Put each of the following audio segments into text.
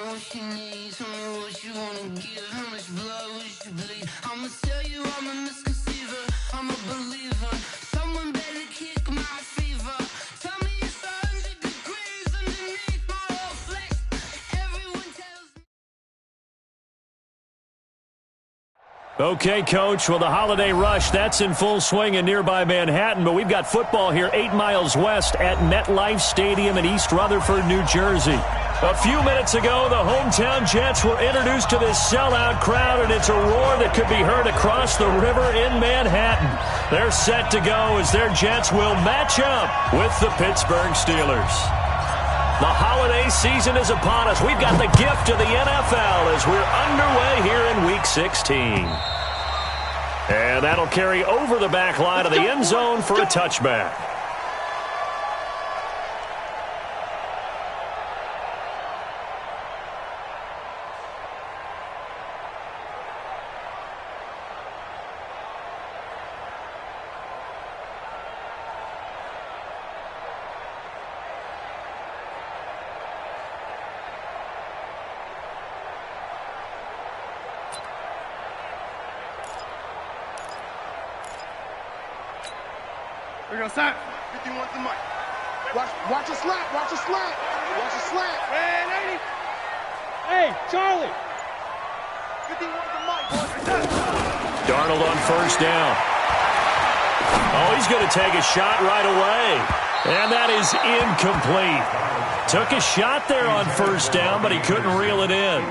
what you need, tell me what you wanna give, how much blood would you bleed? I'ma tell you I'm a misconceiver, I'm a believer. Someone better kick my fever. Tell me it's 100 degrees underneath my whole flesh. Everyone tells me. Okay, Coach, well, the holiday rush, that's in full swing in nearby Manhattan, but we've got football here 8 miles west at MetLife Stadium in East Rutherford, New Jersey. A few minutes ago, the hometown Jets were introduced to this sellout crowd, and it's a roar that could be heard across the river in Manhattan. They're set to go as their Jets will match up with the Pittsburgh Steelers. The holiday season is upon us. We've got the gift of the NFL as we're underway here in Week 16. And that'll carry over the back line of the end zone for a touchback. We're going to start. 51's the mic. Watch a slant. Watch a slant. Watch a slant. Man, 80. Hey, Charlie. 51's the mic, boys. Darnold on first down. Oh, he's going to take a shot right away. And that is incomplete. Took a shot there on first down, but he couldn't reel it in.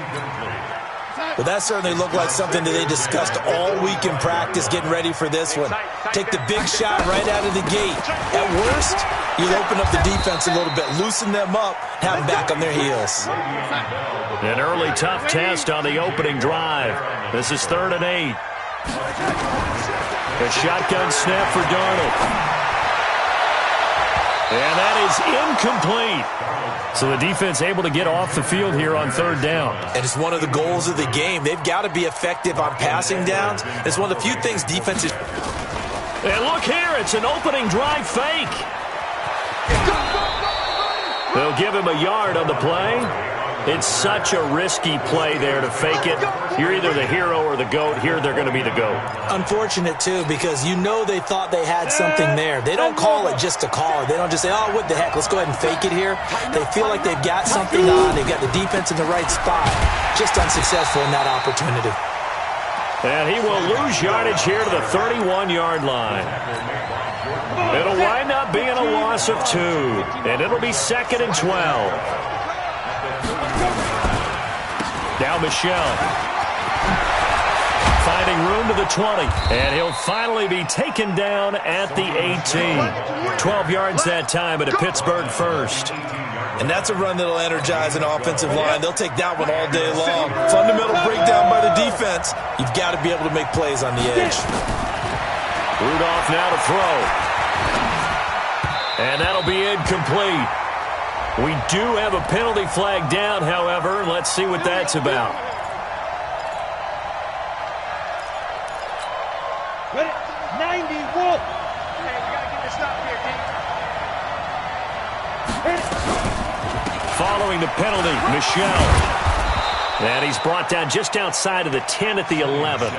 Well, that certainly looked like something that they discussed all week in practice, getting ready for this one. Take the big shot right out of the gate. At worst, you'll open up the defense a little bit, loosen them up, have them back on their heels. An early tough test on the opening drive. This is 3rd and 8. A shotgun snap for Darnold. And that is incomplete. So the defense able to get off the field here on 3rd down. And it's one of the goals of the game. They've got to be effective on passing downs. It's one of the few things defenses. And look here, it's an opening drive fake. They'll give him a yard on the play. It's such a risky play there to fake it. You're either the hero or the GOAT. Here they're going to be the GOAT. Unfortunate, too, because you know they thought they had something there. They don't call it just to call it. They don't just say, oh, what the heck, let's go ahead and fake it here. They feel like they've got something on. They've got the defense in the right spot. Just unsuccessful in that opportunity. And he will lose yardage here to the 31-yard line. It'll wind up being a loss of 2. And it'll be 2nd and 12. Now Michelle. Finding room to the 20. And he'll finally be taken down at the 18. 12 yards that time, but a Pittsburgh first. And that's a run that'll energize an offensive line. They'll take that one all day long. Fundamental breakdown by the defense. You've got to be able to make plays on the edge. Rudolph now to throw. And that'll be incomplete. We do have a penalty flag down, however. Let's see what that's about. Ready? 91. Hey, we got to get this stop here, King. Following the penalty, Michelle. And he's brought down just outside of the 10 at the 11.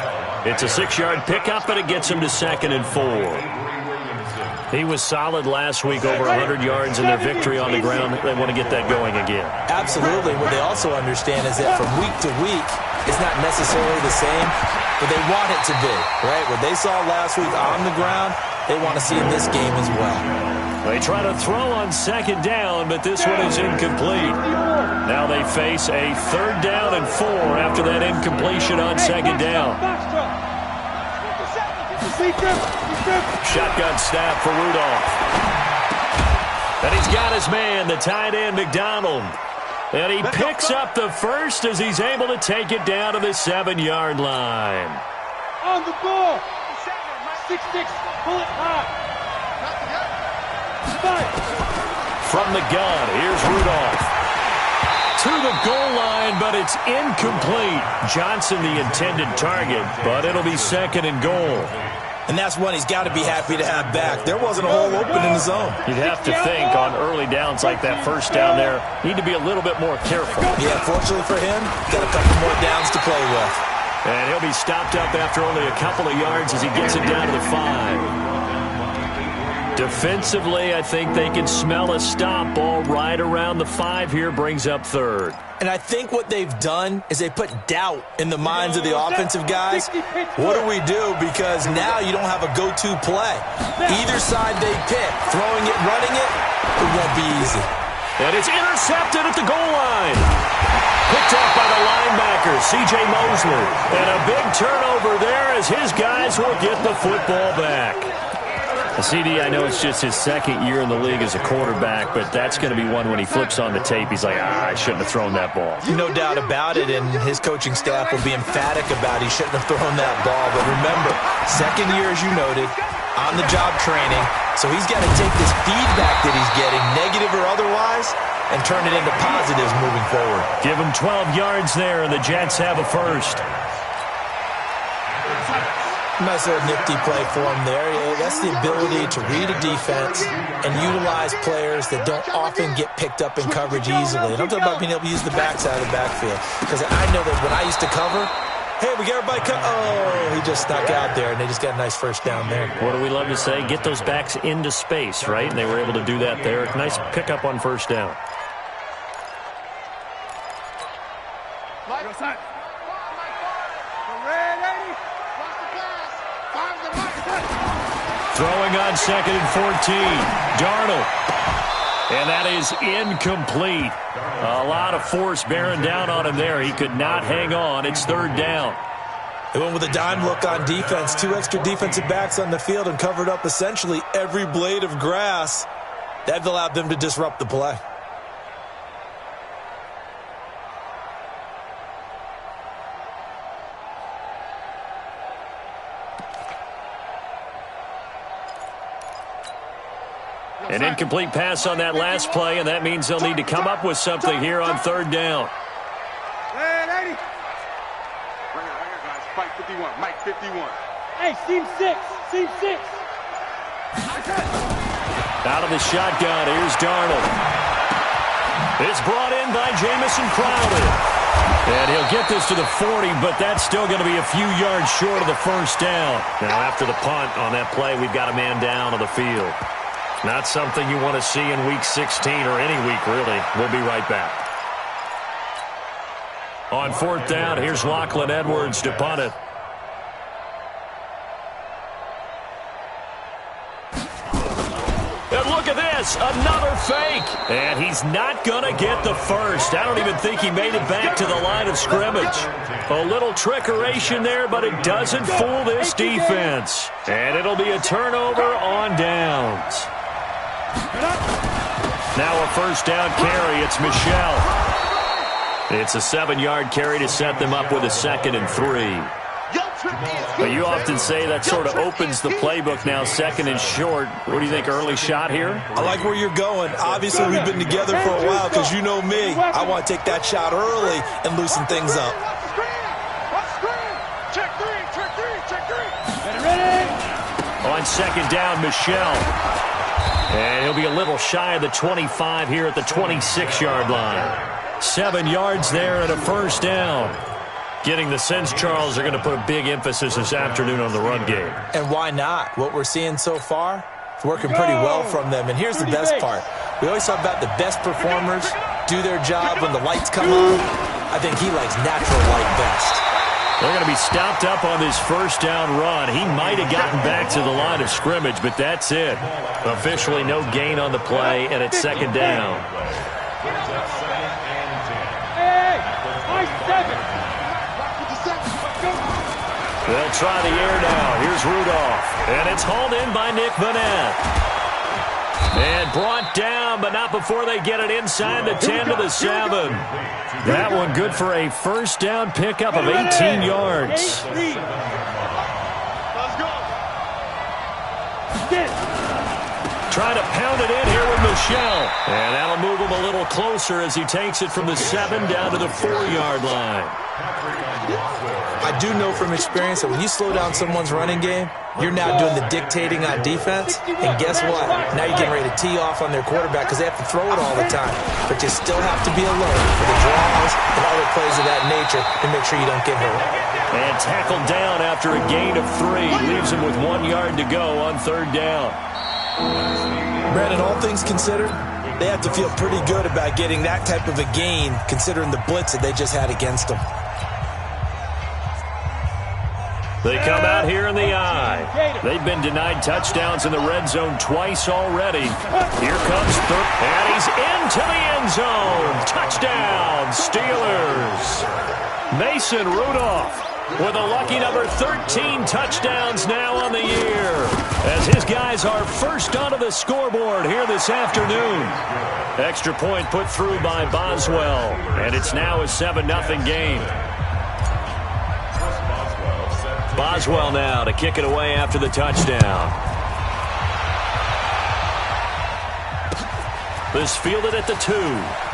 It's a 6-yard pickup, and it gets him to 2nd and 4. He was solid last week, over 100 yards in their victory on the ground. They want to get that going again. Absolutely. What they also understand is that from week to week, it's not necessarily the same, but they want it to be, right? What they saw last week on the ground, they want to see in this game as well. They try to throw on 2nd down, but this one is incomplete. Now they face a 3rd down and 4 after that incompletion on 2nd down. Shotgun snap for Rudolph. And he's got his man, the tight end, McDonald. And he picks up the first as he's able to take it down to the 7-yard line. On the ball. 6-6. Pull it high. From the gun, here's Rudolph. To the goal line, but it's incomplete. Johnson the intended target, but it'll be 2nd and goal. And that's one he's got to be happy to have back. There wasn't a hole open in the zone. You'd have to think on early downs like that first down there, need to be a little bit more careful. Yeah, fortunately for him, got a couple more downs to play with. And he'll be stopped up after only a couple of yards as he gets it down to the 5. Defensively, I think they can smell a stop. Ball right around the 5 here, brings up 3rd. And I think what they've done is they put doubt in the minds of the offensive guys. What do we do? Because now you don't have a go-to play. Either side they pick, throwing it, running it, it won't be easy. And it's intercepted at the goal line. Picked off by the linebacker, C.J. Mosley. And a big turnover there as his guys will get the football back. CD, I know it's just his second year in the league as a quarterback, but that's going to be one when he flips on the tape. He's like, I shouldn't have thrown that ball. No doubt about it, and his coaching staff will be emphatic about he shouldn't have thrown that ball. But remember, second year, as you noted, on-the-job training, so he's got to take this feedback that he's getting, negative or otherwise, and turn it into positives moving forward. Give him 12 yards there, and the Jets have a first. Nice little nifty play for him there. Yeah, that's the ability to read a defense and utilize players that don't often get picked up in coverage easily. And I'm talking about being able to use the backside of the backfield. Because I know that when I used to cover, hey, we got everybody oh, he just snuck out there, and they just got a nice first down there. What do we love to say? Get those backs into space, right? And they were able to do that there. Nice pickup on first down. Throwing on 2nd and 14. Darnold. And that is incomplete. A lot of force bearing down on him there. He could not hang on. It's 3rd down. They went with a dime look on defense. 2 extra defensive backs on the field and covered up essentially every blade of grass. That allowed them to disrupt the play. An incomplete pass on that last play, and that means they'll need to come up with something here on 3rd down. Right here, guys. Mike 51. Mike 51. Hey, seam 6. Seam 6. Out of the shotgun, here's Darnold. It's brought in by Jamison Crowder. And he'll get this to the 40, but that's still going to be a few yards short of the first down. Now, after the punt on that play, we've got a man down on the field. Not something you want to see in Week 16 or any week, really. We'll be right back. On 4th down, here's Lachlan Edwards to punt it. And look at this, another fake. And he's not going to get the first. I don't even think he made it back to the line of scrimmage. A little trickeration there, but it doesn't fool this defense. And it'll be a turnover on downs. Now a first down carry. It's Michel. It's a 7-yard carry to set them up with a 2nd and 3. But you often say that sort of opens the playbook now, 2nd and short. What do you think, early shot here? I like where you're going. Obviously, we've been together for a while because you know me. I want to take that shot early and loosen things up. Check three. On 2nd down, Michel. And he'll be a little shy of the 25 here at the 26-yard line. 7 yards there and a first down. Getting the sense, Charles, are going to put a big emphasis this afternoon on the run game. And why not? What we're seeing so far, it's working pretty well from them. And here's the best part. We always talk about the best performers do their job when the lights come on. I think he likes natural light best. They're going to be stopped up on this first down run. He might have gotten back to the line of scrimmage, but that's it. Officially no gain on the play, and it's 2nd down. They'll try the air now. Here's Rudolph. And it's hauled in by Nick Vanette. And brought down, but not before they get it inside the 10 to the 7. That one good for a first down pickup of 18 yards. Let's go. Trying to pound it in here with Michel. And that'll move him a little closer as he takes it from the 7 down to the 4-yard line. I do know from experience that when you slow down someone's running game, you're now doing the dictating on defense. And guess what? Now you're getting ready to tee off on their quarterback because they have to throw it all the time. But you still have to be alert for the draws and other plays of that nature to make sure you don't get hurt. And tackled down after a gain of 3. Leaves him with 1 yard to go on 3rd down. Brandon, all things considered, they have to feel pretty good about getting that type of a gain considering the blitz that they just had against them. They come out here in the eye. They've been denied touchdowns in the red zone twice already. Here comes third, and he's into the end zone. Touchdown, Steelers. Mason Rudolph with a lucky number 13 touchdowns now on the year, as his guys are first onto the scoreboard here this afternoon. Extra point put through by Boswell, and it's now a 7-0 game. Boswell now to kick it away after the touchdown. This fielded at the 2.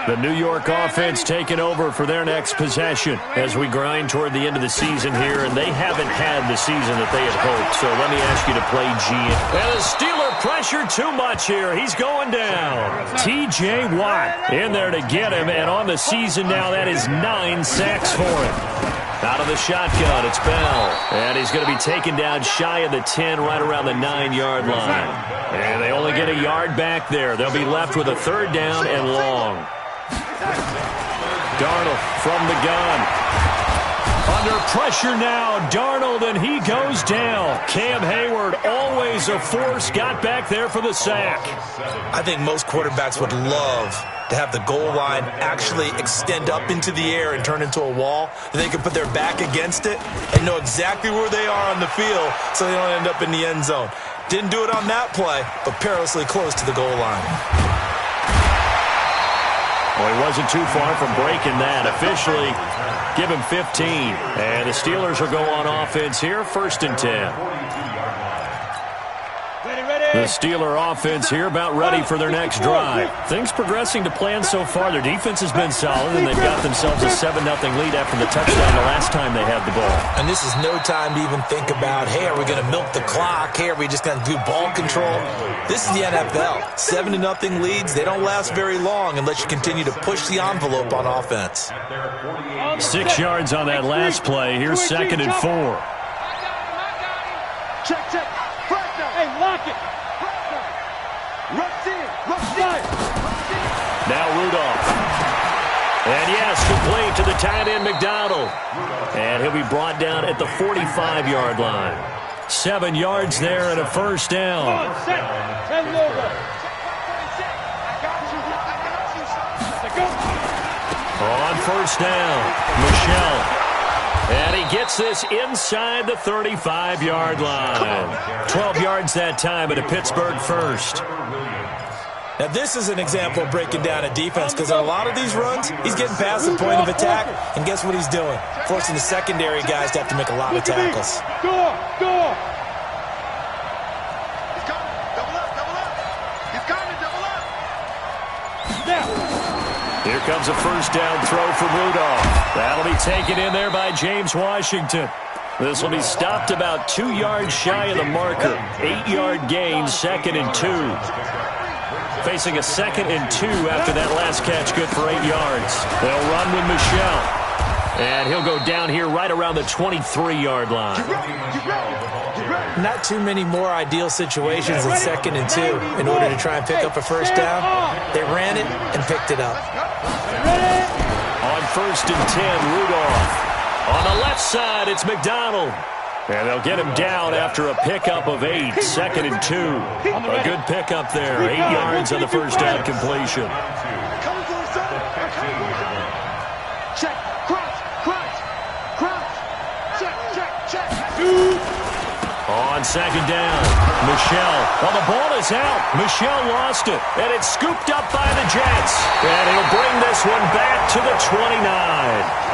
The New York offense taking over for their next possession as we grind toward the end of the season here, and they haven't had the season that they had hoped. So let me ask you to play GM. And the Steeler pressure too much here. He's going down. T.J. Watt in there to get him, and on the season now, that is 9 sacks for him. Out of the shotgun, it's Bell. And he's going to be taken down shy of the 10, right around the 9-yard line. And they only get a yard back there. They'll be left with a 3rd down and long. Darnold from the gun. Under pressure now, Darnold, and he goes down. Cam Hayward, always a force, got back there for the sack. I think most quarterbacks would love to have the goal line actually extend up into the air and turn into a wall, and they can put their back against it and know exactly where they are on the field so they don't end up in the end zone. Didn't do it on that play, but perilously close to the goal line. Well, he wasn't too far from breaking that. Officially, give him 15. And the Steelers will go on offense here, 1st and 10. The Steeler offense here about ready for their next drive. Things progressing to plan so far. Their defense has been solid, and they've got themselves a 7-0 lead after the touchdown the last time they had the ball. And this is no time to even think about, hey, are we going to milk the clock? Hey, are we just going to do ball control? This is the NFL. 7-0 leads, they don't last very long unless you continue to push the envelope on offense. 6 yards on that last play. Here's 2nd and 4. Check. Hey, lock it. Rush in. Now Rudolph. And yes, complete to the tight end McDonald. And he'll be brought down at the 45-yard line. 7 yards there and a 1st down. On 1st down, Michel. And he gets this inside the 35-yard line. 12 yards that time at a Pittsburgh 1st. Now, this is an example of breaking down a defense because in a lot of these runs, he's getting past the point of attack, and guess what he's doing? Forcing the secondary guys to have to make a lot of tackles. Go. Here comes a 1st down throw for Rudolph. That'll be taken in there by James Washington. This will be stopped about 2 yards shy of the marker. 8-yard gain, 2nd and 2. Facing a 2nd and 2 after that last catch, good for 8 yards. They'll run with Michel. And he'll go down here right around the 23-yard line. Not too many more ideal situations than 2nd and 2 in order to try and pick up a 1st down. They ran it and picked it up. On 1st and 10, Rudolph. On the left side, it's McDonald. And they'll get him down after a pickup of 8, 2nd and 2. A good pickup there, 8 yards on the 1st down completion. Check. Crouch. Check. On second down. Michel. Well, the ball is out. Michel lost it. And it's scooped up by the Jets. And he'll bring this one back to the 29.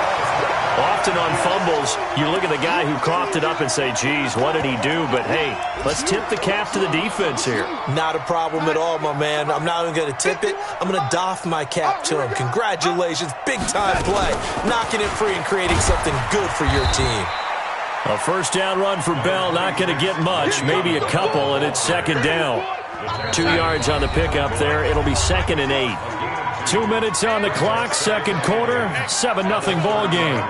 Often on fumbles, you look at the guy who coughed it up and say, geez, what did he do? But, hey, let's tip the cap to the defense here. Not a problem at all, my man. I'm not even going to tip it. I'm going to doff my cap to him. Congratulations. Big-time play. Knocking it free and creating something good for your team. A first down run for Bell, not going to get much, maybe a couple, and it's second down. 2 yards on the pickup there. It'll be 2nd and 8. 2 minutes on the clock, second quarter, 7-0 ball game.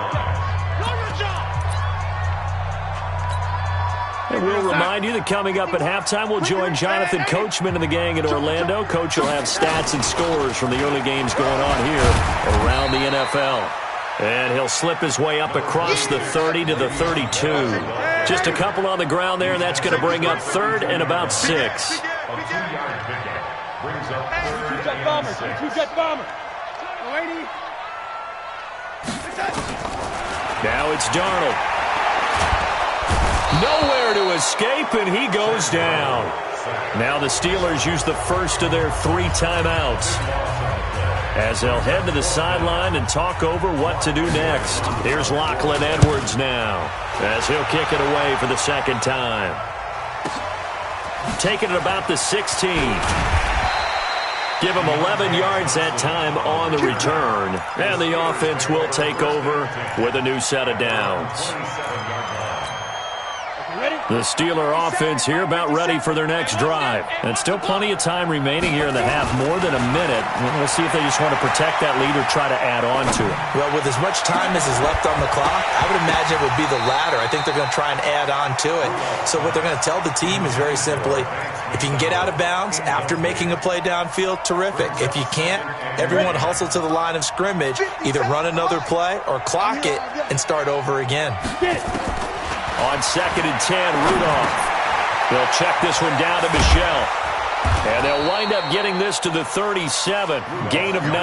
And we'll remind you that coming up at halftime, we'll join Jonathan Coachman and the gang in Orlando. Coach will have stats and scores from the early games going on here around the NFL. And he'll slip his way up across the 30 to the 32. Just a couple on the ground there, and that's going to bring up 3rd and about 6. Now it's Darnold. Nowhere to escape, and he goes down. Now the Steelers use the first of their 3 timeouts, as they'll head to the sideline and talk over what to do next. Here's Lachlan Edwards now, as he'll kick it away for the second time. Taking it about the 16. Give him 11 yards that time on the return. And the offense will take over with a new set of downs. The Steeler offense here about ready for their next drive. And still plenty of time remaining here in the half, more than a minute. We'll see if they just want to protect that lead or try to add on to it. Well, with as much time as is left on the clock, I would imagine it would be the latter. I think they're going to try and add on to it. So what they're going to tell the team is very simply, if you can get out of bounds after making a play downfield, terrific. If you can't, everyone hustle to the line of scrimmage, either run another play or clock it and start over again. On 2nd and 10, Rudolph. They'll check this one down to Michel. And they'll wind up getting this to the 37. Gain of 9.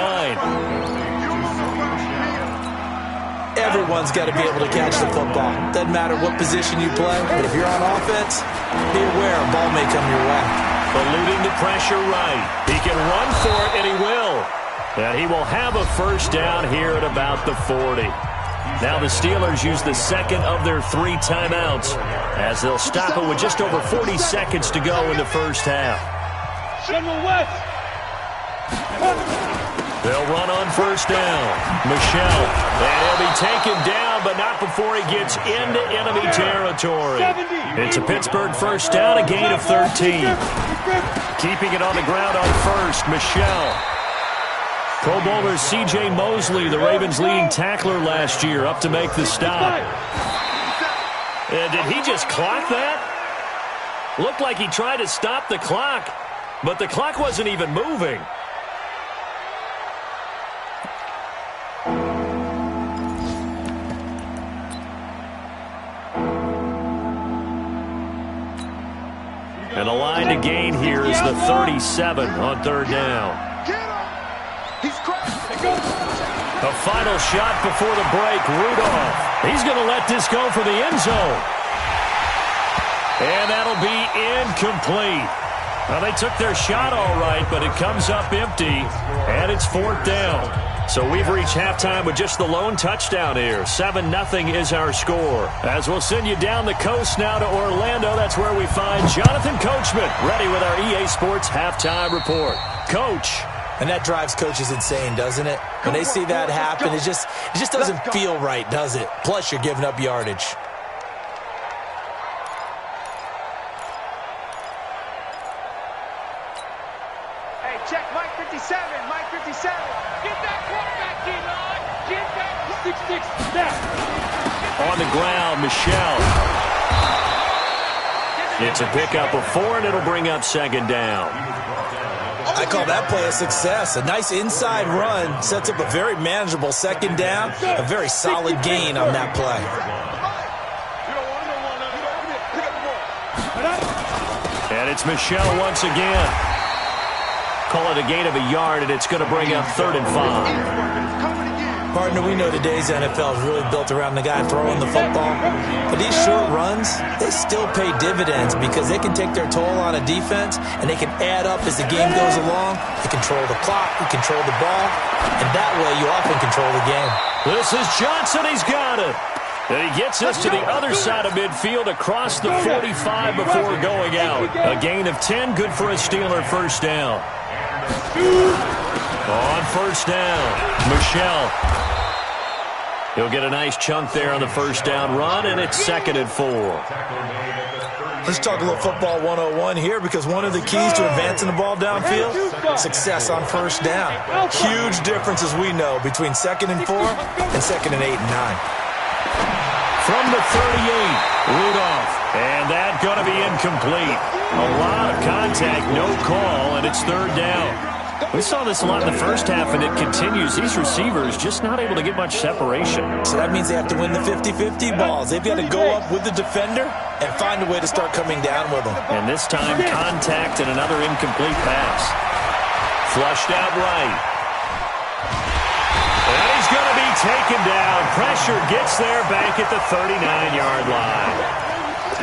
Everyone's got to be able to catch the football. Doesn't matter what position you play, but if you're on offense, be aware a ball may come your way. Eluding the pressure right. He can run for it, and he will. And he will have a first down here at about the 40. Now the Steelers use the second of their 3 timeouts, as they'll stop it with just over 40 seconds to go in the first half. They'll run on first down. Michel. And he'll be taken down, but not before he gets into enemy territory. It's a Pittsburgh first down, a gain of 13. Keeping it on the ground on first, Michel. Pro Bowler C.J. Mosley, the Ravens' leading tackler last year, up to make the stop. Did he just clock that? Looked like he tried to stop the clock, but the clock wasn't even moving. And the line to gain here is the 37 on 3rd down. A final shot before the break. Rudolph. He's going to let this go for the end zone. And that'll be incomplete. Well, they took their shot all right, but it comes up empty, and it's 4th down. So we've reached halftime with just the lone touchdown here. 7-0 is our score. As we'll send you down the coast now to Orlando, that's where we find Jonathan Coachman, ready with our EA Sports halftime report. Coach. And that drives coaches insane, doesn't it? When they see that happen, it just doesn't feel right, does it? Plus, you're giving up yardage. Hey, check Mike 57, Mike 57. Get that quarterback, D-line. Get that 6-6 snap. On the ground, Michel. It's a pickup of 4, and it'll bring up 2nd down. I call that play a success. A nice inside run sets up a very manageable 2nd down. A very solid gain on that play. And it's Michel once again. Call it a gain of a yard, and it's going to bring up 3rd and 5. Partner, we know today's NFL is really built around the guy throwing the football. But these short runs, they still pay dividends because they can take their toll on a defense and they can add up as the game goes along. They control the clock, they control the ball, and that way you often control the game. This is Johnson. He's got it. And he gets us to the other side of midfield across the 45 before going out. A gain of 10, good for a Steeler first down. On first down, Michelle. He'll get a nice chunk there on the first down run, and it's 2nd and 4. Let's talk a little football 101 here, because one of the keys to advancing the ball downfield, success on first down. Huge difference, as we know, between 2nd and 4 and 2nd and 8 and 9. From the 38, Rudolph. And that's going to be incomplete. A lot of contact, no call, and it's 3rd down. We saw this a lot in the first half, and it continues. These receivers just not able to get much separation. So that means they have to win the 50-50 balls. They've got to go up with the defender and find a way to start coming down with them. And this time, contact and another incomplete pass. Flushed out right. And he's going to be taken down. Pressure gets there back at the 39-yard line.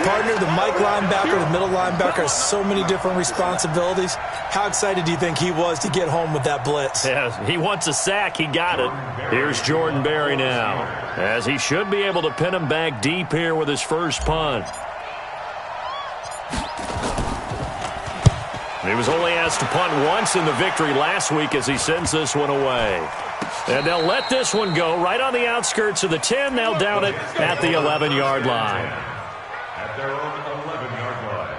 Partner, the Mike linebacker, the middle linebacker has so many different responsibilities. How excited do you think he was to get home with that blitz? Yeah, he wants a sack. He got it. Here's Jordan Berry now, as he should be able to pin him back deep here with his first punt. He was only asked to punt once in the victory last week as he sends this one away. And they'll let this one go right on the outskirts of the 10. They'll down it at the 11-yard line. At their own 11-yard line.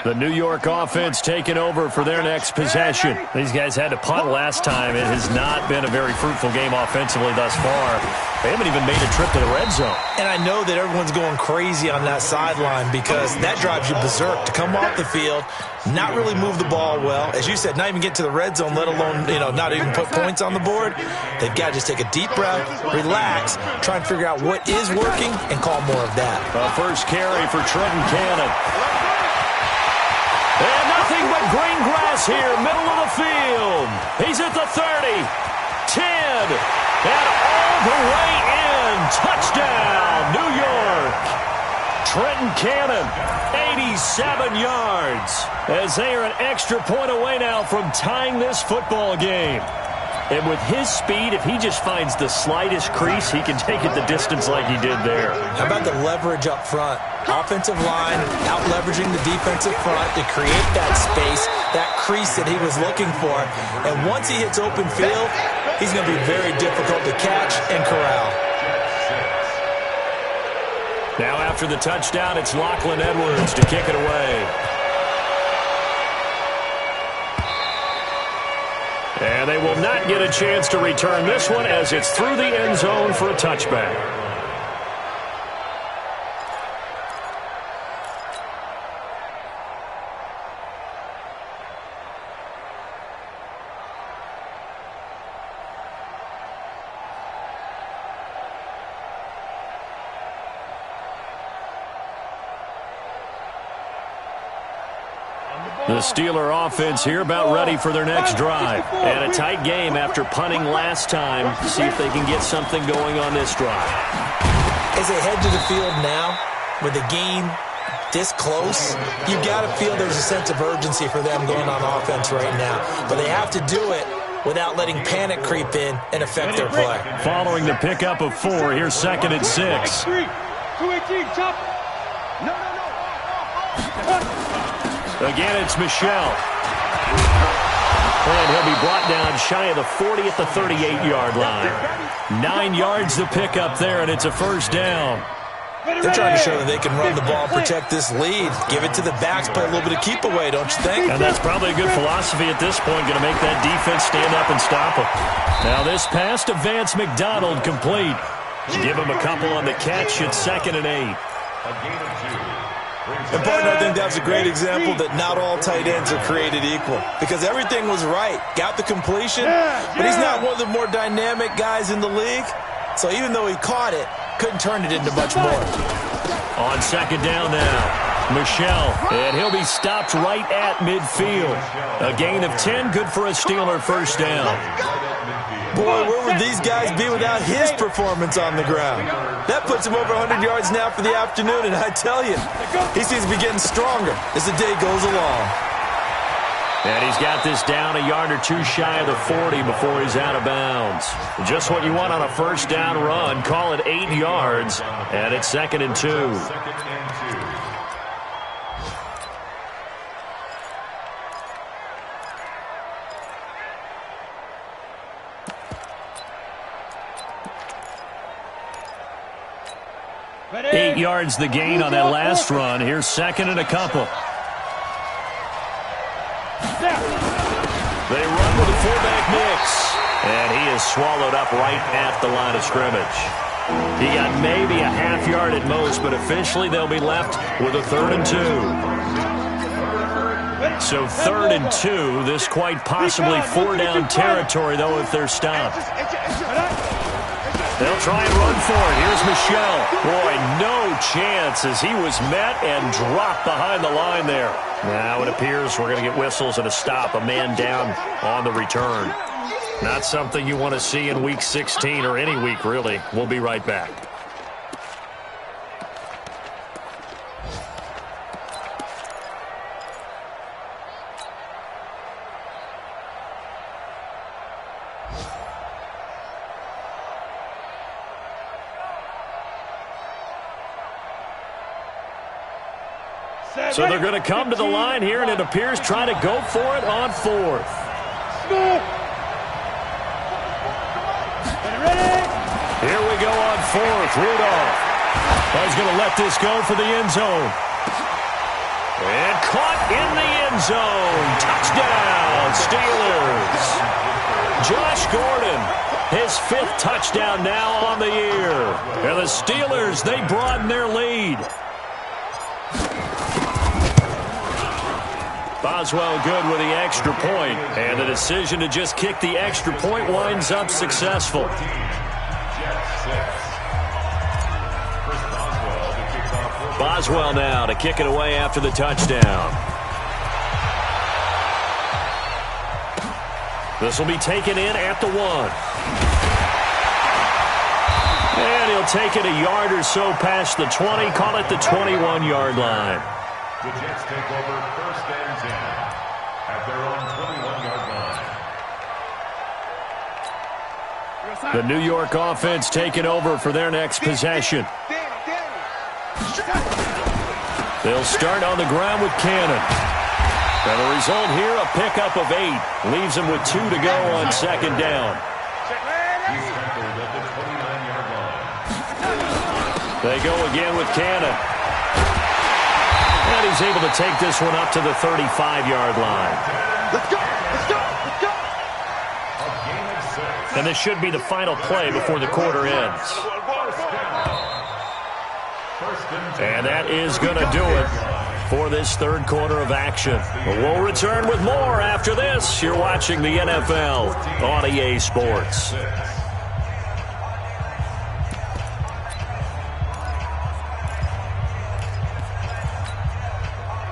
The New York offense taking over for their next possession. These guys had to punt last time. It has not been a very fruitful game offensively thus far. They haven't even made a trip to the red zone. And I know that everyone's going crazy on that sideline because that drives you berserk to come off the field, not really move the ball well. As you said, not even get to the red zone, let alone, not even put points on the board. They've got to just take a deep breath, relax, try and figure out what is working, and call more of that. First carry for Trenton Cannon. And nothing but green grass here, middle of the field. He's at the 30, 10, and all the way in. Touchdown, New York. Trenton Cannon, 87 yards, as they are an extra point away now from tying this football game. And with his speed, if he just finds the slightest crease, he can take it the distance like he did there. How about the leverage up front? Offensive line out-leveraging the defensive front to create that space, that crease that he was looking for. And once he hits open field, he's going to be very difficult to catch and corral. Now after the touchdown, it's Lachlan Edwards to kick it away. And they will not get a chance to return this one as it's through the end zone for a touchback. The Steeler offense here about ready for their next drive. And a tight game after punting last time. See if they can get something going on this drive. As they head to the field now, with the game this close, you've got to feel there's a sense of urgency for them going on offense right now. But they have to do it without letting panic creep in and affect their play. Following the pickup of 4, here's 2nd and 6. 218, chop. No. Again, it's Michelle. And he'll be brought down shy of the 40 at the 38-yard line. 9 yards to pick up there, and it's a first down. They're trying to show that they can run the ball and protect this lead. Give it to the backs, play a little bit of keep away, don't you think? And that's probably a good philosophy at this point, going to make that defense stand up and stop them. Now this pass to Vance McDonald complete. Give him a couple on the catch at 2nd and 8. And, partner, I think that was a great example that not all tight ends are created equal. Because everything was right. Got the completion, but he's not one of the more dynamic guys in the league. So even though he caught it, couldn't turn it into much more. On second down now. Michelle, and he'll be stopped right at midfield. A gain of 10, good for a Steeler first down. Boy, where would these guys be without his performance on the ground? That puts him over 100 yards now for the afternoon, and I tell you, he seems to be getting stronger as the day goes along. And he's got this down a yard or two shy of the 40 before he's out of bounds. Just what you want on a first down run. Call it 8 yards, and it's 2nd and 2. Ready? 8 yards the gain on that last run. Here's 2nd and a couple. They run with the fullback mix, and he is swallowed up right at the line of scrimmage. He got maybe a half yard at most, but officially they'll be left with a 3rd and 2. So 3rd and 2, this quite possibly 4-down territory, though, if they're stopped. They'll try and run for it. Here's Michelle. Boy, no chance as he was met and dropped behind the line there. Now it appears we're going to get whistles and a stop. A man down on the return. Not something you want to see in Week 16 or any week, really. We'll be right back. So they're going to come to the line here, and it appears try to go for it on 4th. Here we go on 4th. Rudolph. He's going to let this go for the end zone. And caught in the end zone. Touchdown, Steelers. Josh Gordon, his 5th touchdown now on the year. And the Steelers, they broaden their lead. Boswell good with the extra point, and the decision to just kick the extra point winds up successful. Boswell now to kick it away after the touchdown. This will be taken in at the 1. And he'll take it a yard or so past the 20, call it the 21-yard line. The Jets take over 1st and 10 at their own 21-yard line. The New York offense taking over for their next possession. They'll start on the ground with Cannon. And the result here, a pickup of 8. Leaves them with 2 to go on 2nd down. He's tackled at the 29-yard line. They go again with Cannon. And he's able to take this one up to the 35-yard line. Let's go! Let's go! Let's go! And this should be the final play before the quarter ends. And that is going to do it for this 3rd quarter of action. We'll return with more after this. You're watching the NFL on EA Sports.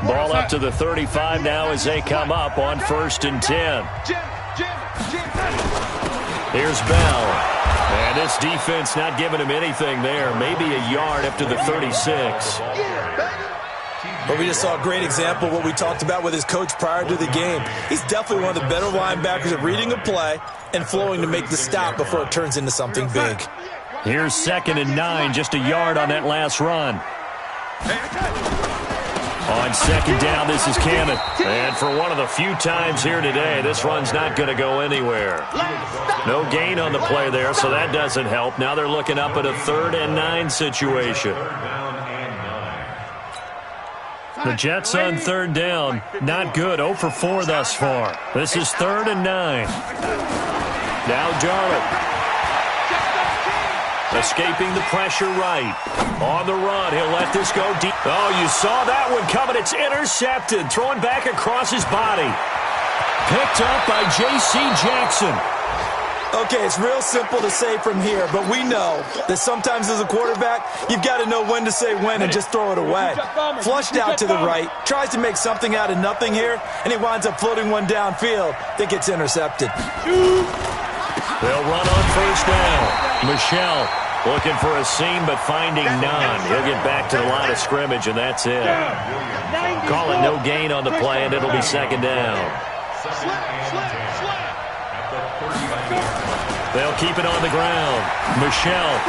Ball up to the 35 now as they come up on 1st and 10. Here's Bell. And this defense not giving him anything there. Maybe a yard up to the 36. But we just saw a great example of what we talked about with his coach prior to the game. He's definitely one of the better linebackers at reading a play and flowing to make the stop before it turns into something big. Here's 2nd and 9, just a yard on that last run. On 2nd down, this is Cannon. And for one of the few times here today, this run's not going to go anywhere. No gain on the play there, so that doesn't help. Now they're looking up at a 3rd and 9 situation. The Jets on 3rd down, not good. 0 for 4 thus far. This is 3rd and 9. Now Darnold. Escaping the pressure right. On the run, he'll let this go deep. Oh, you saw that one coming. It's intercepted. Throwing back across his body. Picked up by J.C. Jackson. Okay, it's real simple to say from here, but we know that sometimes as a quarterback, you've got to know when to say when and just throw it away. Flushed out to the right, tries to make something out of nothing here, and he winds up floating one downfield that gets intercepted. They'll run on first down. Michelle looking for a seam, but finding none. He'll get back to the line of scrimmage, and that's it. Call it no gain on the play, and it'll be second down. They'll keep it on the ground. Michelle.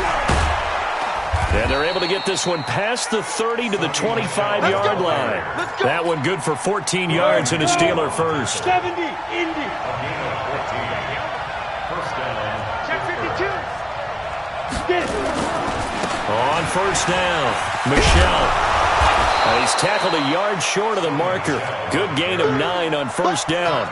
And they're able to get this one past the 30 to the 25-yard line. That one good for 14 yards and a Steeler first. 70, Indy. Check 52. On first down, Michelle. He's tackled a yard short of the marker. Good gain of 9 on first down.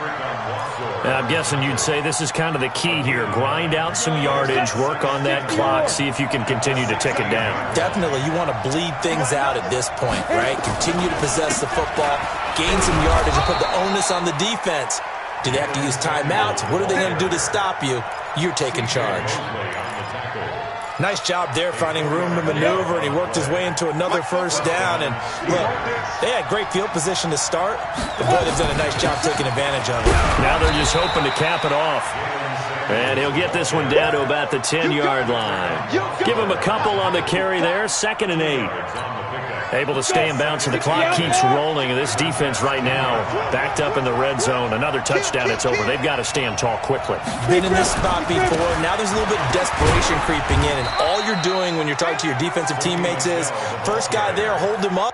I'm guessing you'd say this is kind of the key here. Grind out some yardage, work on that clock, see if you can continue to tick it down. Definitely, you want to bleed things out at this point, right? Continue to possess the football, gain some yardage, and put the onus on the defense. Do they have to use timeouts? What are they going to do to stop you? You're taking charge. Nice job there finding room to maneuver, and he worked his way into another first down. And look, they had great field position to start, but boy, they've done a nice job taking advantage of it. Now they're just hoping to cap it off. And he'll get this one down to about the 10-yard line. Give him a couple on the carry there, 2nd and 8. Able to stay in bounds, and the clock keeps rolling. And this defense right now backed up in the red zone. Another touchdown, it's over. They've got to stand tall quickly. Been in this spot before. Now there's a little bit of desperation creeping in. And all you're doing when you're talking to your defensive teammates is, first guy there, hold him up.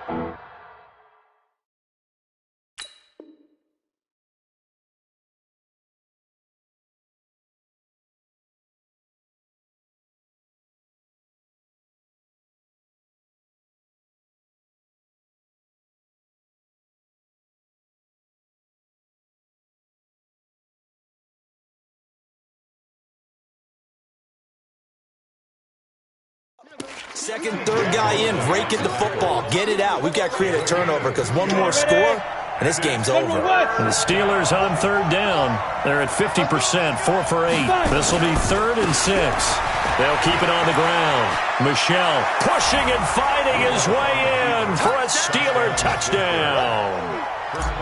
Second, third guy in, rake at the football, get it out. We've got to create a turnover because one more score, and this game's over. And the Steelers on third down. They're at 50%, 4 for 8. This will be 3rd and 6. They'll keep it on the ground. Michelle pushing and fighting his way in for a Steeler touchdown.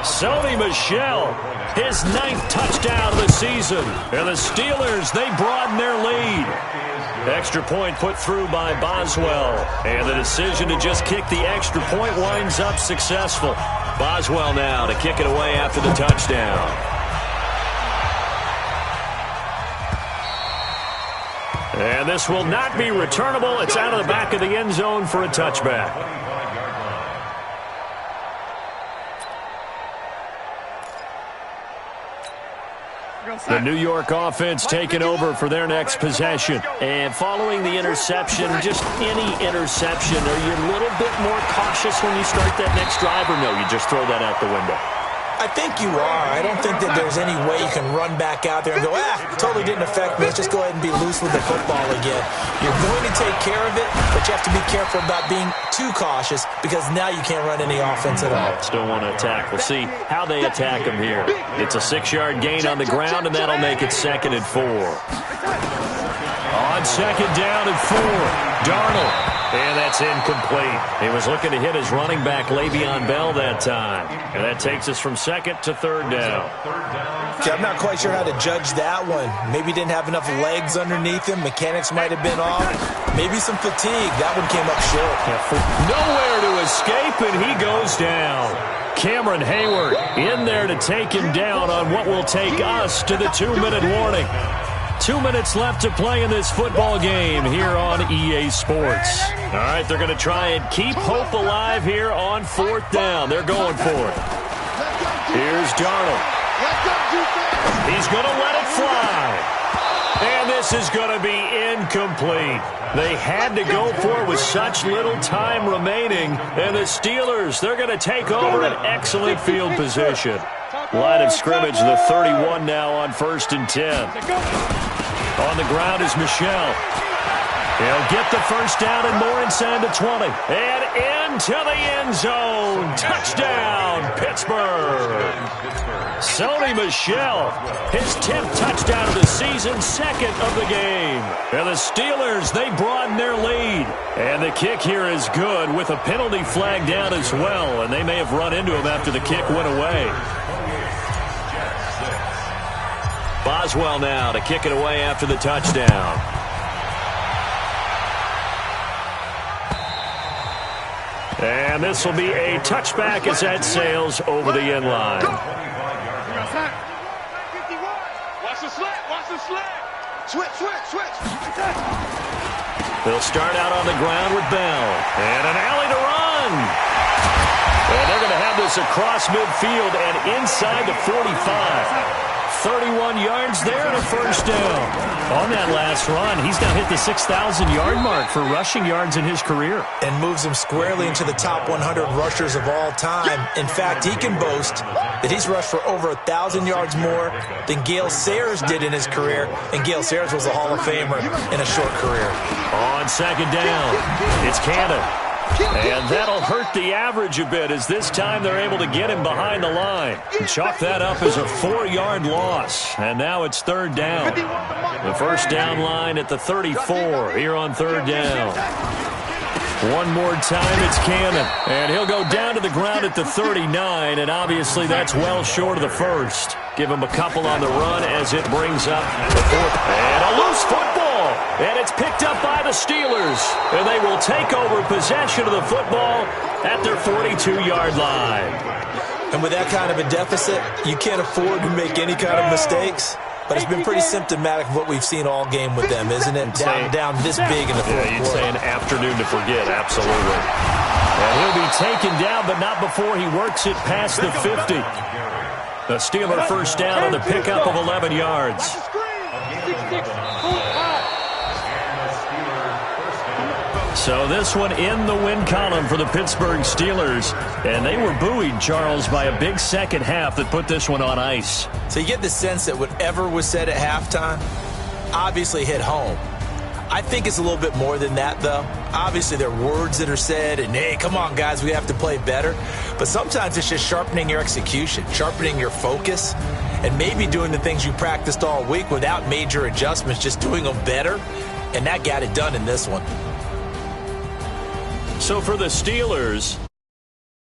Sony Michel, his 9th touchdown of the season. And the Steelers, they broaden their lead. Extra point put through by Boswell. And the decision to just kick the extra point winds up successful. Boswell now to kick it away after the touchdown. And this will not be returnable. It's out of the back of the end zone for a touchback. The New York offense taking over for their next possession. And following the interception, just any interception, are you a little bit more cautious when you start that next drive, or no, you just throw that out the window? I think you are. I don't think that there's any way you can run back out there and go, totally didn't affect me. Let's just go ahead and be loose with the football again. You're going to take care of it, but you have to be careful about being too cautious because now you can't run any offense at all. Still want to attack. We'll see how they attack him here. It's a 6-yard gain on the ground, and that'll make it 2nd and 4. On 2nd down and 4, Darnold. And that's incomplete. He was looking to hit his running back, Le'Veon Bell, that time. And that takes us from 2nd to 3rd down. I'm not quite sure how to judge that one. Maybe he didn't have enough legs underneath him. Mechanics might have been off. Maybe some fatigue. That one came up short. Nowhere to escape, and he goes down. Cameron Hayward in there to take him down on what will take us to the 2-minute warning. 2 minutes left to play in this football game here on EA Sports. All right, they're going to try and keep hope alive here on 4th down. They're going for it. Here's Darnold. He's going to let it fly. And this is going to be incomplete. They had to go for it with such little time remaining. And the Steelers, they're going to take over an excellent field position. Line of scrimmage, the 31 now on 1st and 10. On the ground is Michelle. He'll get the first down and more inside the 20. And into the end zone. Touchdown, Pittsburgh. Sony Michel, his 10th touchdown of the season, 2nd of the game. And the Steelers, they broaden their lead. And the kick here is good with a penalty flag down as well. And they may have run into him after the kick went away. Boswell now to kick it away after the touchdown. And this will be a touchback as that sails over the end line. Watch the slant. Watch the slant. Switch. They'll start out on the ground with Bell. And an alley to run. And they're going to have this across midfield and inside the 45. 31 yards there and a first down. On that last run, he's now hit the 6,000-yard mark for rushing yards in his career. And moves him squarely into the top 100 rushers of all time. In fact, he can boast that he's rushed for over 1,000 yards more than Gale Sayers did in his career. And Gale Sayers was a Hall of Famer in a short career. On second down, it's Cannon. And that'll hurt the average a bit as this time they're able to get him behind the line. And chalk that up as a 4-yard loss. And now it's third down. The first down line at the 34 here on third down. One more time, it's Cannon. And he'll go down to the ground at the 39, and obviously that's well short of the first. Give him a couple on the run as it brings up the fourth. And a loose football. And it's picked up by the Steelers. And they will take over possession of the football at their 42-yard line. And with that kind of a deficit, you can't afford to make any kind of mistakes. But it's been pretty symptomatic of what we've seen all game with them, isn't it? Down this big in the fourth quarter. You'd say an afternoon to forget, absolutely. And he'll be taken down, but not before he works it past the 50. The Steeler first down on the pickup of 11 yards. So this one in the win column for the Pittsburgh Steelers. And they were buoyed, Charles, by a big second half that put this one on ice. So you get the sense that whatever was said at halftime obviously hit home. I think it's a little bit more than that, though. Obviously, there are words that are said, and, hey, come on, guys, we have to play better. But sometimes it's just sharpening your execution, sharpening your focus, and maybe doing the things you practiced all week without major adjustments, just doing them better. And that got it done in this one. So for the Steelers,